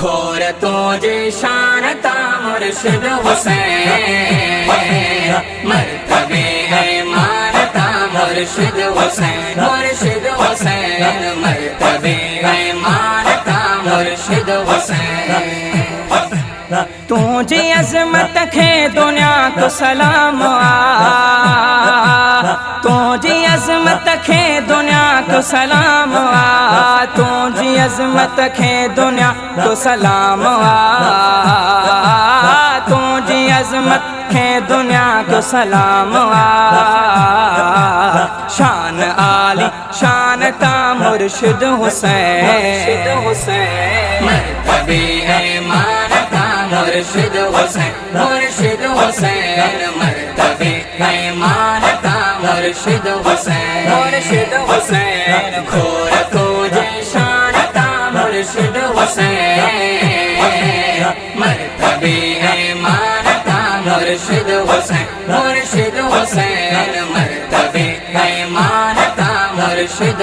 घोर तुझे शान ता मुर्शिद हुसैन मर्तबे ईमान ता मुर्शिद हुसैन मुर्शिद हुसैन मर्तबे ईमान ता मुर्शिद हुसैन तुझी अजमत खे दुनिया को सलाम तुझी अजमत खे दुनिया को सलाम तुझी अजमत खे दुनिया को सलाम तुझी अजमत खे दुनिया को सलाम शान आली शान ता मुर्शिद हुसैन मर्तबे ईमान ता मुर्शिद हुसैन मुर्शिद हुसैन मर्तबे ईमान ता मुर्शिद हुसैन घोर तुझे शान ता मुर्शिद हुसैन मर्तबे ईमान ता मुर्शिद हुसैन मुर्शिद हुसैन मर्तबे ईमान ता मुर्शिद